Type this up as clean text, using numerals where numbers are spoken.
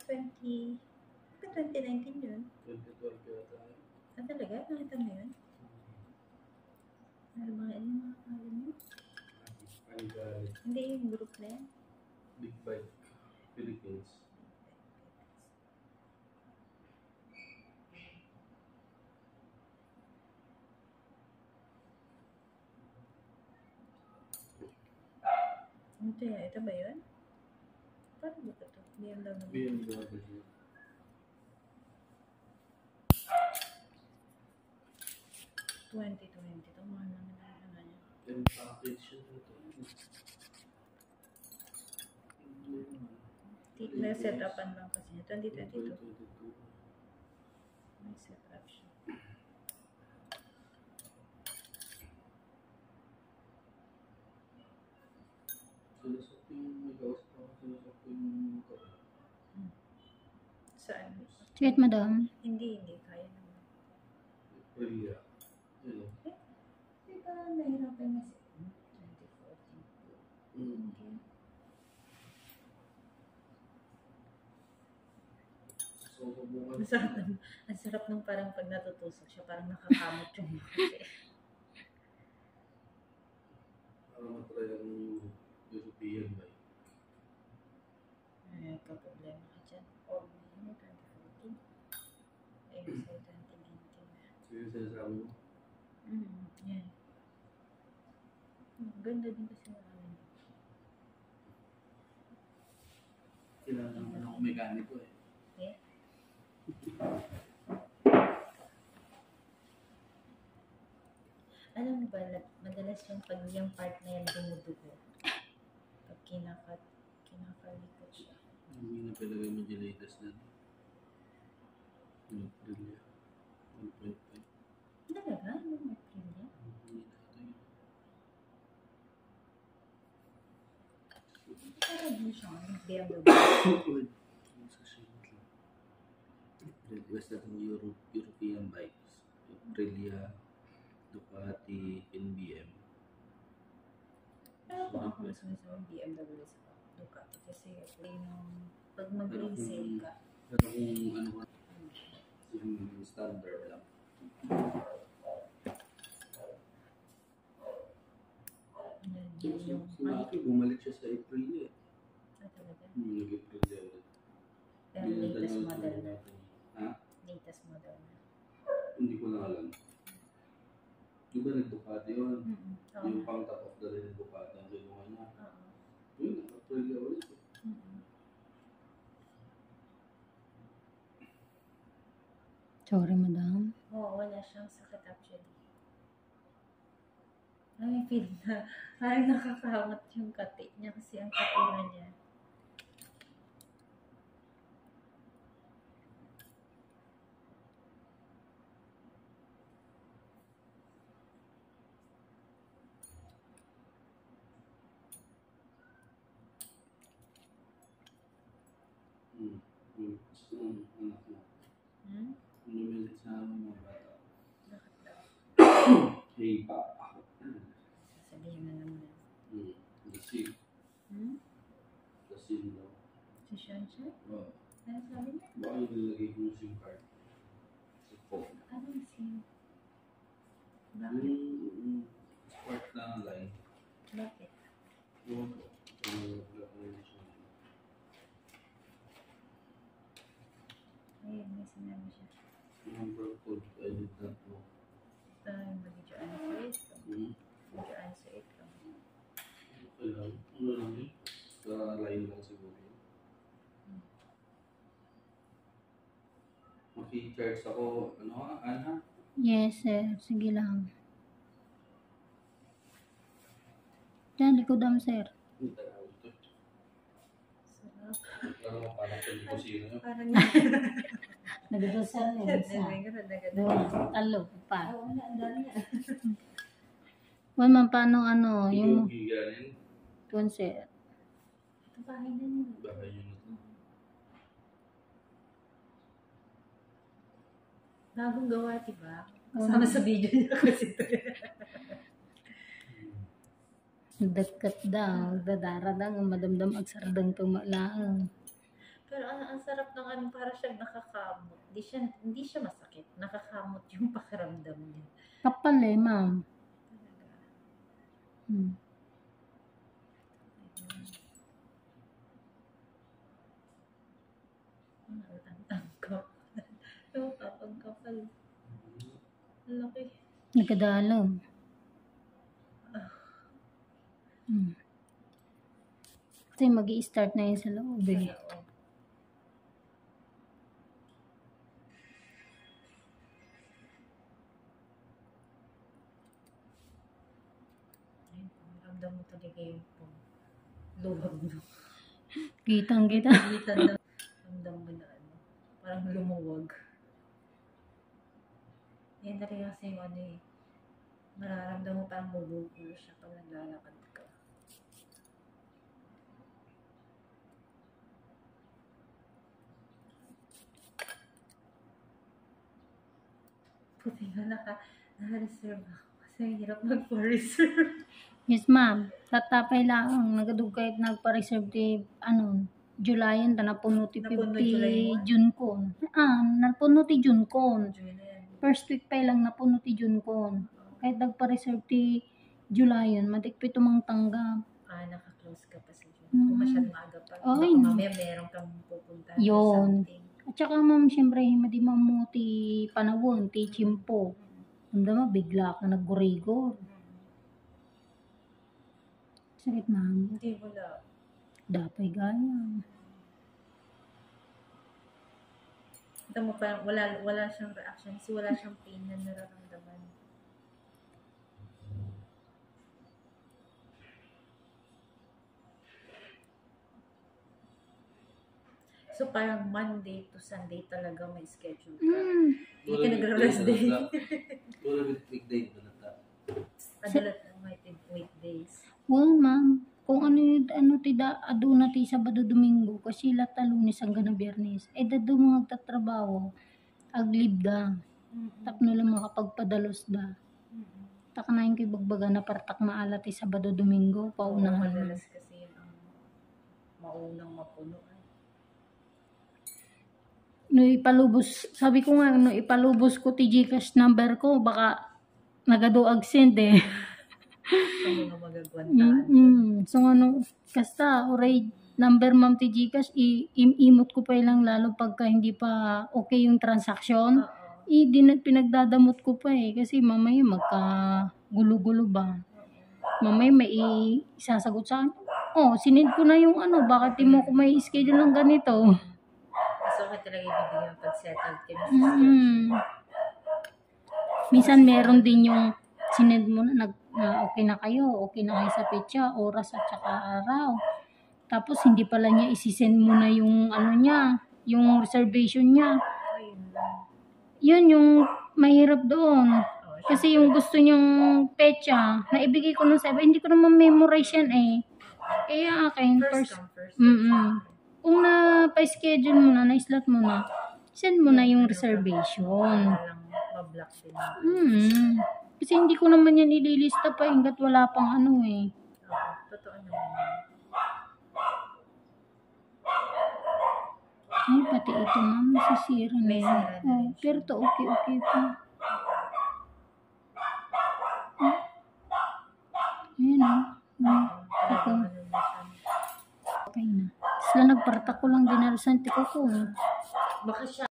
20... Ba 2019 yun? 2012 yata. Ah, talaga? Nakita mo yun? Ano mga ano mga pangalan mo? Hindi yung group na yan. Big Bike Philippines. Ito ba yun? Paano ba ito? BMW. BMW. 2020. Ito mahal naman na ano niya. Yung package yun ito. Na-set-upan lang kasi niya. 2022. 2022. May set-up siya. Sinusok yung may kausap ako. Sinusok yung Saan? Sweet, madam. Hindi. Kaya naman. Aprilia. Yun o. Di ba nahirapan na siya? 2014. Okay. So, subukan. Ang sarap nung parang pag natutusok siya, parang nakakamot yung kasi. Para matry ang European bike. Kaproblema ka dyan. Or may 2014. Ayun sa 2019 na. So, yung sinasabi mo? Yan. Ganda din kasi ng ano. Kailangan naman ako mekaniko eh. Yeah. Alam mo ba, madalas yung part na yan dumudugo. Pag kinakalikot siya. Hindi na palagay mo dyan latest na. Yung Aprilia. 1.5. Talaga? Yung Aprilia? Hindi na ito yun. Parang din siya. BMW. West natin European bikes. Aprilia, Ducati, NBM. Pero kung ako mas BMW sa Ducati kasi pag mag-resale ka. Pero kung ano ka, yung standard lang. Bumalik siya sa Aprilia. Ah, talaga? Nag-Aprilia ulit. Pero latest model na. Ha? Latest model na. Hindi ko na alam. Di ba nag-Ducati yun? Yung pang top of the line Ducati ang ginawa niya. Yun, nag-Aprilia ulit. Sorry, madam. Oo, wala siyang sakit actually. May feel na parang nakakahangat yung kati niya kasi ang katina niya. Anak mo. Lumilit sa mga bata. Bakit daw? Hey, papa. Sabihin na naman. Lasing. Lasing daw. Si Shansha? Oo. Ano sabi niya? Baka yung nilagay ko yung SIM card sa phone. Anong SIM? Bakit? Yung spark na line. Bakit? Yung siya. Ayun, may sinabi siya. Number code, I did not know. Ito yung mag-join sa ito. Mag-join sa ito. Okay lang. Ano lang yun? Sa line lang siguro yun. Maki-charge ako, ano Anha? Yes, sir. Sige lang. Diyan, likod ang sir. Sarap. Parang sa kusina nyo. Parang Nagdasal mo. Talo pa. Oo, ang dami yan. Wala man paano ano, yung Giganin. concert. Ito bahay na nila. Bahay yun ito. Bagong gawa, diba? Kasama sa video niya kasi ito. Dakat daw, dadara daw, madamdam agsardang tumalaang. Pero ang sarap ng ano, para siyang nakakamot. Hindi siya masakit. Nakakamot yung pakiramdam niya. Kapal eh, ma'am. Talaga. Hmm. Ang kapal. Ang kapal. Ang laki. Nagkadalom. Kasi mag-i-start na yun sa loob eh. Oo. Ayun, ramdam mo talaga yung luwag mo. Kitang-kita. Gitan na ramdam mo na ano, parang lumuwag. Yan na rin kasi yung ano eh, mararamdam mo parang bubukol siya pag naglalakad ka. Puti nga naka-reserve ako kasi hirap mag-reserve. Yes, ma'am. Tatapay lang. Nagadug kahit nagpa-reserve ti, Julayan, napuno ti Napuno 50 July mo? June kon. Napuno ti June kon. Julian. First week pa lang napuno ti June kon. Kahit nagpa-reserve ti Julayan, matikpi tumang tanggap. Naka-close ka pa sa June. Kung masyadong maaga pa. Ay. Baka mamaya meron kang pupuntahan Yun. or something. At saka ma'am, syempre, hindi mo ti panawon, ti chimpo. Hindi mo, bigla ka nag-gurigor. Sakit ma'am. Hindi, wala. Dapay gaya. Ito mo parang wala siyang reaction kasi wala siyang pain na nararamdaman. So parang Monday to Sunday talaga may schedule ka. Hindi ka nag-rest day. Puro weekday ito na ta. Adalat ng weekdays. Well, ma'am, kung ano ti da aduna ti Sabado Domingo kasi lata Lunes hanggang Biyernes. Dado mga tatrabaho aglib da. Tapno lang makapagpadalos da. Tak na yung kibagbaga na partak maala ti Sabado Domingo paunahan. Madalas kasi yun ang maunang mapuno. No ipalubos, sabi ko nga no ipalubos ko ti GCash number ko baka nagado-ag send eh. Sa mga magagwantaan. So kasta oray number ma'am ti GCash imot ko pa lang lalo pagka hindi pa okay yung transaction. Pinagdadamot ko pa eh kasi mamaya magka gulo-gulo ba. Mamaya may isasagot sa akin. Sinend ko na yung bakit di mo ko may schedule ng ganito. So, ka talaga ibibigyan pag settled ka na sa Minsan meron din yung sinend mo na okay na kayo sa petsa, oras at saka araw. Tapos hindi pala niya isisend mo na yung yung reservation niya. Yun yung mahirap doon. Kasi yung gusto niyang petsa, naibigay ko nung 7, hindi ko naman memorize yan eh. Kaya akin, first come, first kung na-schedule mo na, na-slot mo na, send mo na yung reservation. Walang mablock din. Kasi hindi ko naman yan ililista pa hanggat wala pang eh. Totoo naman. Ay, pati ito ma'am, nasisira na May yan. sira na rin siya. Pero to okay pa. Ayan Talagang ano na siya. okay na. Sila nagparta ko lang dinalasan ti ko. Baka siya